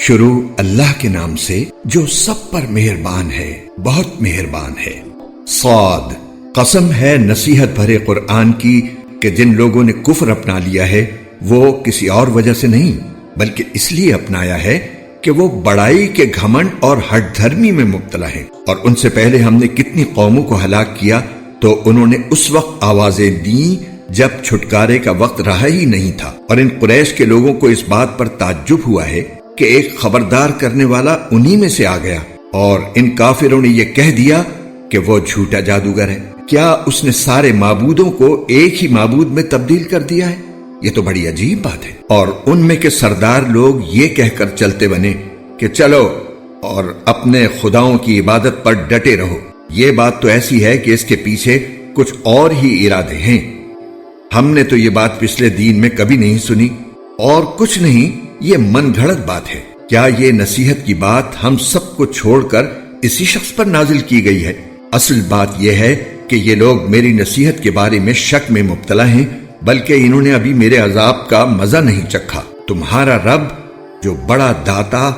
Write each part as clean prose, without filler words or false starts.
شروع اللہ کے نام سے جو سب پر مہربان ہے، بہت مہربان ہے۔ صاد، قسم ہے نصیحت بھرے قرآن کی کہ جن لوگوں نے کفر اپنا لیا ہے وہ کسی اور وجہ سے نہیں بلکہ اس لیے اپنایا ہے کہ وہ بڑائی کے گھمنڈ اور ہٹ دھرمی میں مبتلا ہیں۔ اور ان سے پہلے ہم نے کتنی قوموں کو ہلاک کیا تو انہوں نے اس وقت آوازیں دیں جب چھٹکارے کا وقت رہا ہی نہیں تھا۔ اور ان قریش کے لوگوں کو اس بات پر تعجب ہوا ہے کہ ایک خبردار کرنے والا انہی میں سے آ گیا، اور ان کافروں نے یہ کہہ دیا کہ وہ جھوٹا جادوگر ہے۔ کیا اس نے سارے معبودوں کو ایک ہی معبود میں تبدیل کر دیا ہے؟ یہ تو بڑی عجیب بات ہے۔ اور ان میں کے سردار لوگ یہ کہہ کر چلتے بنے کہ چلو اور اپنے خداؤں کی عبادت پر ڈٹے رہو۔ یہ بات تو ایسی ہے کہ اس کے پیچھے کچھ اور ہی ارادے ہیں۔ ہم نے تو یہ بات پچھلے دین میں کبھی نہیں سنی، اور کچھ نہیں، یہ من گھڑت بات ہے۔ کیا یہ نصیحت کی بات ہم سب کو چھوڑ کر اسی شخص پر نازل کی گئی ہے؟ اصل بات یہ ہے کہ یہ لوگ میری نصیحت کے بارے میں شک میں مبتلا ہیں، بلکہ انہوں نے ابھی میرے عذاب کا مزہ نہیں چکھا۔ تمہارا رب جو بڑا داتا،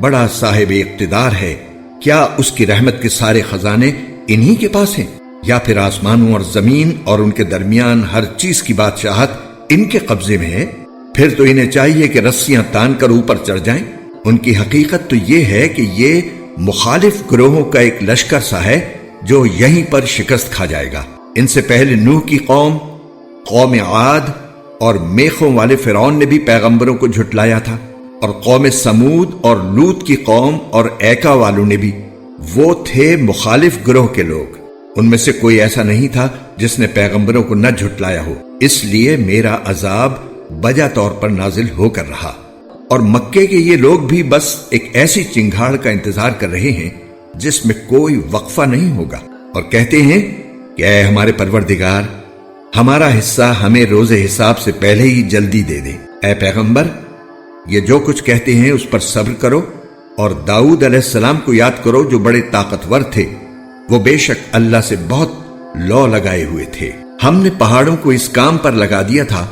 بڑا صاحب اقتدار ہے، کیا اس کی رحمت کے سارے خزانے انہی کے پاس ہیں؟ یا پھر آسمانوں اور زمین اور ان کے درمیان ہر چیز کی بادشاہت ان کے قبضے میں ہے؟ پھر تو انہیں چاہیے کہ رسیاں تان کر اوپر چڑھ جائیں۔ ان کی حقیقت تو یہ ہے کہ یہ مخالف گروہوں کا ایک لشکر سا ہے جو یہیں پر شکست کھا جائے گا۔ ان سے پہلے نوح کی قوم عاد اور میخوں والے فرعون نے بھی پیغمبروں کو جھٹلایا تھا، اور قوم سمود اور لوط کی قوم اور ایکا والوں نے بھی۔ وہ تھے مخالف گروہ کے لوگ، ان میں سے کوئی ایسا نہیں تھا جس نے پیغمبروں کو نہ جھٹلایا ہو۔ اس لیے میرا عذاب بجا طور پر نازل ہو کر رہا، اور مکے کے یہ لوگ بھی بس ایک ایسی چنگھاڑ کا انتظار کر رہے ہیں جس میں کوئی وقفہ نہیں ہوگا، اور کہتے ہیں کہ اے ہمارے پروردگار، ہمارا حصہ ہمیں روز حساب سے پہلے ہی جلدی دے دے۔ اے پیغمبر، یہ جو کچھ کہتے ہیں اس پر صبر کرو، اور داؤد علیہ السلام کو یاد کرو جو بڑے طاقتور تھے۔ وہ بے شک اللہ سے بہت لو لگائے ہوئے تھے۔ ہم نے پہاڑوں کو اس کام پر لگا دیا تھا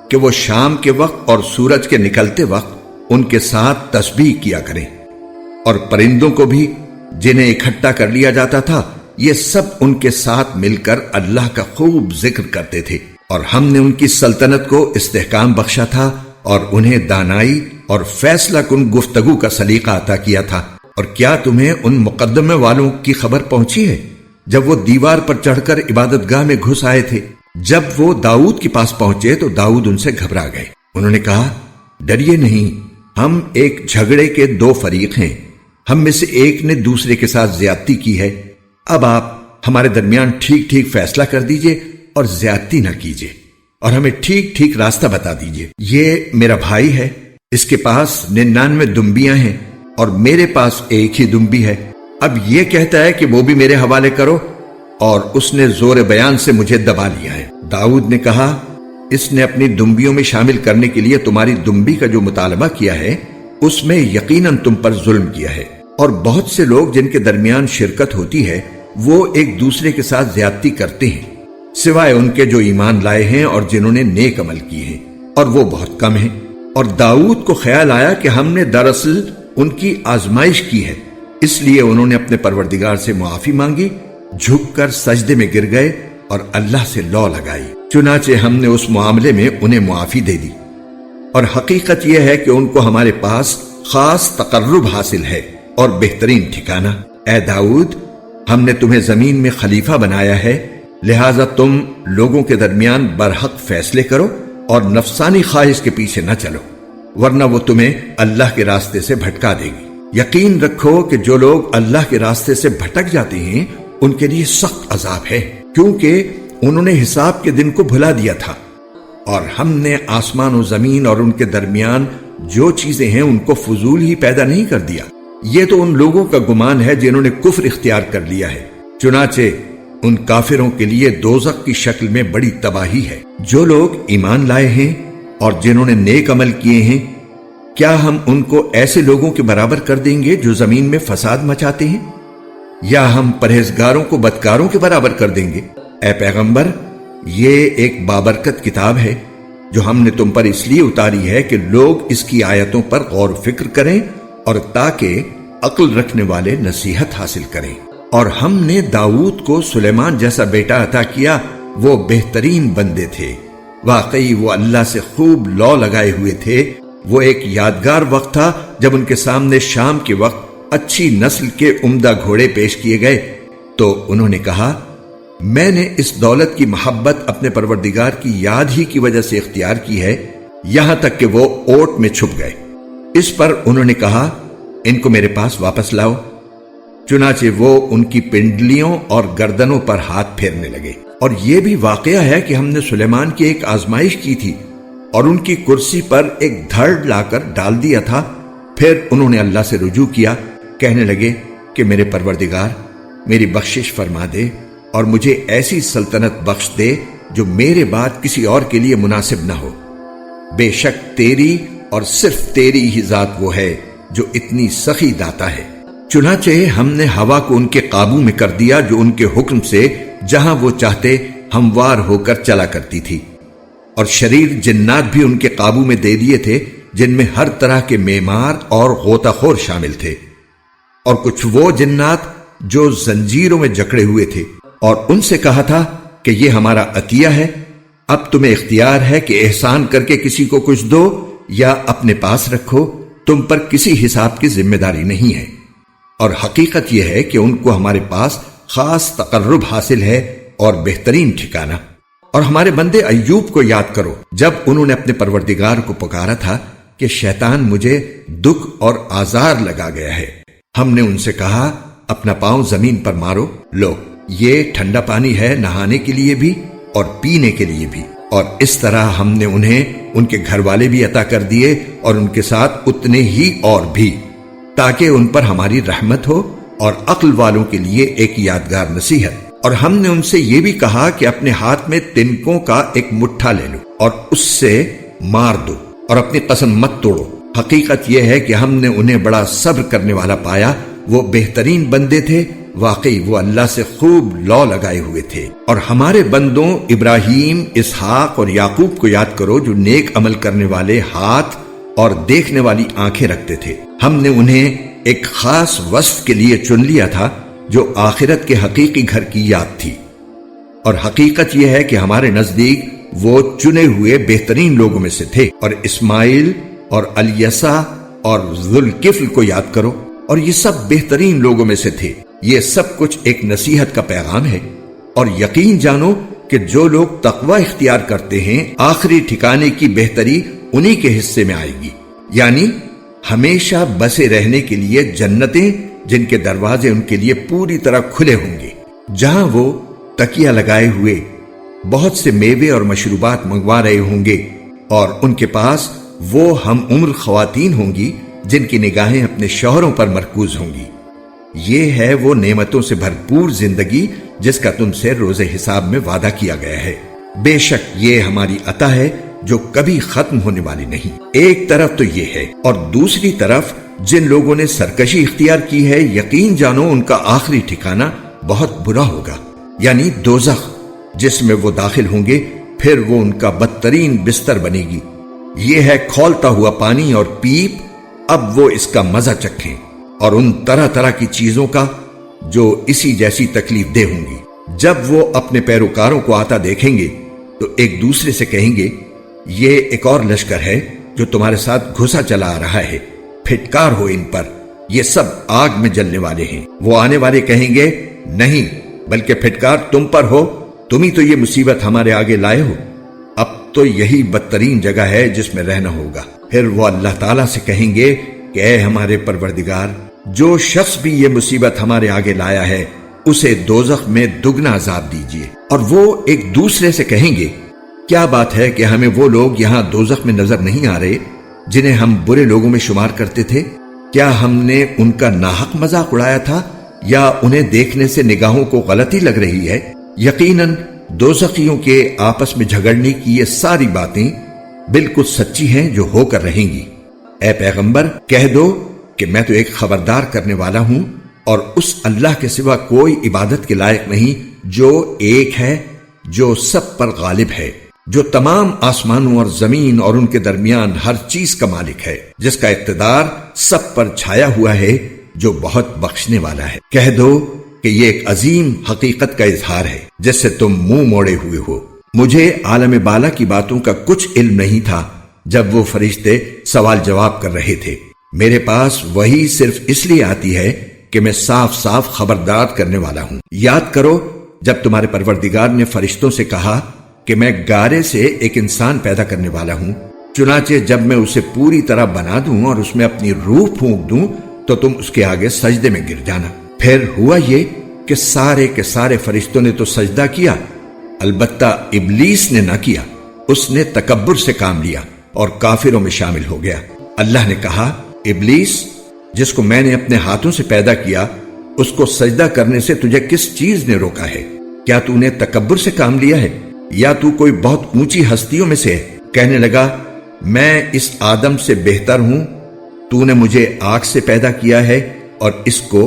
کہ وہ شام کے وقت اور سورج کے نکلتے وقت ان کے ساتھ تسبیح کیا کریں، اور پرندوں کو بھی جنہیں اکٹھا کر لیا جاتا تھا، یہ سب ان کے ساتھ مل کر اللہ کا خوب ذکر کرتے تھے۔ اور ہم نے ان کی سلطنت کو استحکام بخشا تھا، اور انہیں دانائی اور فیصلہ کن گفتگو کا سلیقہ عطا کیا تھا۔ اور کیا تمہیں ان مقدمے والوں کی خبر پہنچی ہے جب وہ دیوار پر چڑھ کر عبادت گاہ میں گھس آئے تھے؟ جب وہ داؤد کے پاس پہنچے تو داؤد ان سے گھبرا گئے۔ انہوں نے کہا، ڈریے نہیں، ہم ایک جھگڑے کے دو فریق ہیں، ہم میں سے ایک نے دوسرے کے ساتھ زیادتی کی ہے۔ اب آپ ہمارے درمیان ٹھیک ٹھیک فیصلہ کر دیجئے اور زیادتی نہ کیجئے، اور ہمیں ٹھیک ٹھیک راستہ بتا دیجئے۔ یہ میرا بھائی ہے، اس کے پاس 99 دمبیاں ہیں اور میرے پاس ایک ہی دمبی ہے۔ اب یہ کہتا ہے کہ وہ بھی میرے حوالے کرو، اور اس نے زور بیان سے مجھے دبا لیا ہے۔ داؤد نے کہا، اس نے اپنی دمبیوں میں شامل کرنے کے لیے تمہاری دمبی کا جو مطالبہ کیا ہے اس میں یقیناً تم پر ظلم کیا ہے، اور بہت سے لوگ جن کے درمیان شرکت ہوتی ہے وہ ایک دوسرے کے ساتھ زیادتی کرتے ہیں، سوائے ان کے جو ایمان لائے ہیں اور جنہوں نے نیک عمل کیے ہیں، اور وہ بہت کم ہیں۔ اور داؤد کو خیال آیا کہ ہم نے دراصل ان کی آزمائش کی ہے، اس لیے انہوں نے اپنے پروردگار سے معافی مانگی، جھک کر سجدے میں گر گئے اور اللہ سے لو لگائی۔ چنانچہ ہم نے اس معاملے میں انہیں معافی دے دی، اور حقیقت یہ ہے کہ ان کو ہمارے پاس خاص تقرب حاصل ہے اور بہترین ٹھکانہ۔ اے داؤد، ہم نے تمہیں زمین میں خلیفہ بنایا ہے، لہٰذا تم لوگوں کے درمیان برحق فیصلے کرو اور نفسانی خواہش کے پیچھے نہ چلو، ورنہ وہ تمہیں اللہ کے راستے سے بھٹکا دے گی۔ یقین رکھو کہ جو لوگ اللہ کے راستے سے بھٹک جاتے ہیں ان کے لیے سخت عذاب ہے، کیونکہ انہوں نے حساب کے دن کو بھلا دیا تھا، اور ہم نے آسمان و زمین اور ان کے درمیان جو چیزیں ہیں ان کو فضول ہی پیدا نہیں کر دیا۔ یہ تو ان لوگوں کا گمان ہے جنہوں نے کفر اختیار کر لیا ہے، چنانچہ ان کافروں کے لیے دوزخ کی شکل میں بڑی تباہی ہے۔ جو لوگ ایمان لائے ہیں اور جنہوں نے نیک عمل کیے ہیں، کیا ہم ان کو ایسے لوگوں کے برابر کر دیں گے جو زمین میں فساد مچاتے ہیں، یا ہم پرہیزگاروں کو بدکاروں کے برابر کر دیں گے؟ اے پیغمبر، یہ ایک بابرکت کتاب ہے جو ہم نے تم پر اس لیے اتاری ہے کہ لوگ اس کی آیتوں پر غور و فکر کریں اور تاکہ عقل رکھنے والے نصیحت حاصل کریں۔ اور ہم نے داؤد کو سلیمان جیسا بیٹا عطا کیا، وہ بہترین بندے تھے، واقعی وہ اللہ سے خوب لو لگائے ہوئے تھے۔ وہ ایک یادگار وقت تھا جب ان کے سامنے شام کے وقت اچھی نسل کے عمدہ گھوڑے پیش کیے گئے تو انہوں نے کہا، میں نے اس دولت کی محبت اپنے پروردگار کی یاد ہی کی وجہ سے اختیار کی ہے، یہاں تک کہ وہ اوٹ میں چھپ گئے۔ اس پر انہوں نے کہا، ان کو میرے پاس واپس لاؤ۔ چنانچہ وہ ان کی پنڈلیوں اور گردنوں پر ہاتھ پھیرنے لگے۔ اور یہ بھی واقعہ ہے کہ ہم نے سلیمان کی ایک آزمائش کی تھی اور ان کی کرسی پر ایک دھڑ لا کر ڈال دیا تھا۔ پھر انہوں نے اللہ سے رجوع کیا، کہنے لگے کہ میرے پروردگار میری بخشش فرما دے اور مجھے ایسی سلطنت بخش دے جو میرے بعد کسی اور کے لیے مناسب نہ ہو۔ بے شک تیری اور صرف تیری ہی ذات وہ ہے جو اتنی سخی داتا ہے۔ چنانچہ ہم نے ہوا کو ان کے قابو میں کر دیا جو ان کے حکم سے جہاں وہ چاہتے ہموار ہو کر چلا کرتی تھی، اور شریر جنات بھی ان کے قابو میں دے دیے تھے جن میں ہر طرح کے معمار اور غوطہ خور شامل تھے، اور کچھ وہ جنات جو زنجیروں میں جکڑے ہوئے تھے، اور ان سے کہا تھا کہ یہ ہمارا عطیہ ہے، اب تمہیں اختیار ہے کہ احسان کر کے کسی کو کچھ دو یا اپنے پاس رکھو، تم پر کسی حساب کی ذمہ داری نہیں ہے۔ اور حقیقت یہ ہے کہ ان کو ہمارے پاس خاص تقرب حاصل ہے اور بہترین ٹھکانہ۔ اور ہمارے بندے ایوب کو یاد کرو، جب انہوں نے اپنے پروردگار کو پکارا تھا کہ شیطان مجھے دکھ اور آزار لگا گیا ہے۔ ہم نے ان سے کہا، اپنا پاؤں زمین پر مارو، لو یہ ٹھنڈا پانی ہے نہانے کے لیے بھی اور پینے کے لیے بھی۔ اور اس طرح ہم نے انہیں ان کے گھر والے بھی عطا کر دیے اور ان کے ساتھ اتنے ہی اور بھی، تاکہ ان پر ہماری رحمت ہو اور عقل والوں کے لیے ایک یادگار نصیحت۔ اور ہم نے ان سے یہ بھی کہا کہ اپنے ہاتھ میں تنکوں کا ایک مٹھا لے لو اور اس سے مار دو اور اپنی قسم مت توڑو۔ حقیقت یہ ہے کہ ہم نے انہیں بڑا صبر کرنے والا پایا، وہ بہترین بندے تھے، واقعی وہ اللہ سے خوب لو لگائے ہوئے تھے۔ اور ہمارے بندوں ابراہیم، اسحاق اور یعقوب کو یاد کرو جو نیک عمل کرنے والے ہاتھ اور دیکھنے والی آنکھیں رکھتے تھے۔ ہم نے انہیں ایک خاص وصف کے لیے چن لیا تھا جو آخرت کے حقیقی گھر کی یاد تھی۔ اور حقیقت یہ ہے کہ ہمارے نزدیک وہ چنے ہوئے بہترین لوگوں میں سے تھے۔ اور اسماعیل اور الیسع اور ذوالکفل کو یاد کرو، اور یہ سب بہترین لوگوں میں سے تھے۔ یہ سب کچھ ایک نصیحت کا پیغام ہے، اور یقین جانو کہ جو لوگ تقوی اختیار کرتے ہیں آخری ٹھکانے کی بہتری انہی کے حصے میں آئے گی، یعنی ہمیشہ بسے رہنے کے لیے جنتیں جن کے دروازے ان کے لیے پوری طرح کھلے ہوں گے، جہاں وہ تکیہ لگائے ہوئے بہت سے میوے اور مشروبات منگوا رہے ہوں گے، اور ان کے پاس وہ ہم عمر خواتین ہوں گی جن کی نگاہیں اپنے شوہروں پر مرکوز ہوں گی۔ یہ ہے وہ نعمتوں سے بھرپور زندگی جس کا تم سے روز حساب میں وعدہ کیا گیا ہے۔ بے شک یہ ہماری عطا ہے جو کبھی ختم ہونے والی نہیں۔ ایک طرف تو یہ ہے، اور دوسری طرف جن لوگوں نے سرکشی اختیار کی ہے، یقین جانو ان کا آخری ٹھکانہ بہت برا ہوگا، یعنی دوزخ، جس میں وہ داخل ہوں گے، پھر وہ ان کا بدترین بستر بنے گی۔ یہ ہے کھولتا ہوا پانی اور پیپ، اب وہ اس کا مزہ چکھیں، اور ان طرح طرح کی چیزوں کا جو اسی جیسی تکلیف دہ ہوں گی۔ جب وہ اپنے پیروکاروں کو آتا دیکھیں گے تو ایک دوسرے سے کہیں گے، یہ ایک اور لشکر ہے جو تمہارے ساتھ گھسا چلا آ رہا ہے، پھٹکار ہو ان پر، یہ سب آگ میں جلنے والے ہیں۔ وہ آنے والے کہیں گے، نہیں بلکہ پھٹکار تم پر ہو، تم ہی تو یہ مصیبت ہمارے آگے لائے ہو، اب تو یہی بدترین جگہ ہے جس میں رہنا ہوگا۔ پھر وہ اللہ تعالیٰ سے کہیں گے کہ اے ہمارے پروردگار، جو شخص بھی یہ مصیبت ہمارے آگے لایا ہے اسے دوزخ میں دگنا عذاب دیجیے۔ اور وہ ایک دوسرے سے کہیں گے، کیا بات ہے کہ ہمیں وہ لوگ یہاں دوزخ میں نظر نہیں آ رہے جنہیں ہم برے لوگوں میں شمار کرتے تھے؟ کیا ہم نے ان کا ناحق مذاق اڑایا تھا، یا انہیں دیکھنے سے نگاہوں کو غلطی لگ رہی ہے؟ یقیناً دوزخیوں کے آپس میں جھگڑنے کی یہ ساری باتیں بالکل سچی ہیں جو ہو کر رہیں گی۔ اے پیغمبر، کہہ دو کہ میں تو ایک خبردار کرنے والا ہوں، اور اس اللہ کے سوا کوئی عبادت کے لائق نہیں جو ایک ہے، جو سب پر غالب ہے۔ جو تمام آسمانوں اور زمین اور ان کے درمیان ہر چیز کا مالک ہے، جس کا اقتدار سب پر چھایا ہوا ہے، جو بہت بخشنے والا ہے۔ کہہ دو کہ یہ ایک عظیم حقیقت کا اظہار ہے جس سے تم منہ موڑے ہوئے ہو۔ مجھے عالم بالا کی باتوں کا کچھ علم نہیں تھا جب وہ فرشتے سوال جواب کر رہے تھے۔ میرے پاس وہی صرف اس لیے آتی ہے کہ میں صاف صاف خبردار کرنے والا ہوں۔ یاد کرو جب تمہارے پروردگار نے فرشتوں سے کہا کہ میں گارے سے ایک انسان پیدا کرنے والا ہوں، چنانچہ جب میں اسے پوری طرح بنا دوں اور اس میں اپنی روح پھونک دوں تو تم اس کے آگے سجدے میں گر جانا۔ پھر ہوا یہ کہ سارے کے سارے فرشتوں نے تو سجدہ کیا، البتہ ابلیس نے نہ کیا۔ اس نے تکبر سے کام لیا اور کافروں میں شامل ہو گیا۔ اللہ نے کہا، ابلیس، جس کو میں نے اپنے ہاتھوں سے پیدا کیا، اس کو سجدہ کرنے سے تجھے کس چیز نے روکا ہے؟ کیا تو نے تکبر سے کام لیا ہے یا تو کوئی بہت اونچی ہستیوں میں سے ہے؟ کہنے لگا، میں اس آدم سے بہتر ہوں، تو نے مجھے آگ سے پیدا کیا ہے اور اس کو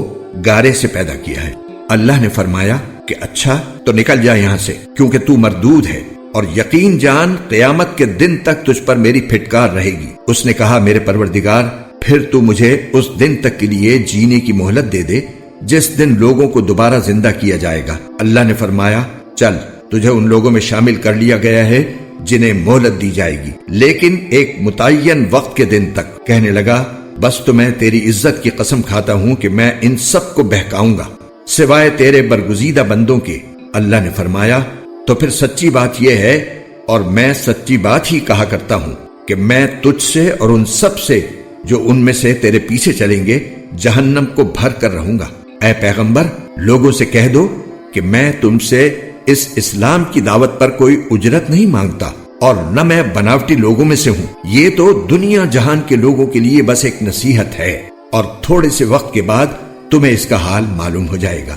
گارے سے پیدا کیا ہے۔ اللہ نے فرمایا کہ اچھا تو نکل جا یہاں سے، کیونکہ تو مردود ہے، اور یقین جان قیامت کے دن تک تجھ پر میری پھٹکار رہے گی۔ اس نے کہا، میرے پروردگار، پھر تو مجھے اس دن تک کے لیے جینے کی مہلت دے دے جس دن لوگوں کو دوبارہ زندہ کیا جائے گا۔ اللہ نے فرمایا، چل، تجھے ان لوگوں میں شامل کر لیا گیا ہے جنہیں مہلت دی جائے گی، لیکن ایک متعین وقت کے دن تک۔ کہنے لگا، بس تو میں تیری عزت کی قسم کھاتا ہوں کہ میں ان سب کو بہکاؤں گا سوائے تیرے برگزیدہ بندوں کے۔ اللہ نے فرمایا، تو پھر سچی بات یہ ہے، اور میں سچی بات ہی کہا کرتا ہوں، کہ میں تجھ سے اور ان سب سے جو ان میں سے تیرے پیچھے چلیں گے جہنم کو بھر کر رہوں گا۔ اے پیغمبر، لوگوں سے کہہ دو کہ میں تم سے اس اسلام کی دعوت پر کوئی اجرت نہیں مانگتا، اور نہ میں بناوٹی لوگوں میں سے ہوں۔ یہ تو دنیا جہان کے لوگوں کے لیے بس ایک نصیحت ہے، اور تھوڑے سے وقت کے بعد تمہیں اس کا حال معلوم ہو جائے گا۔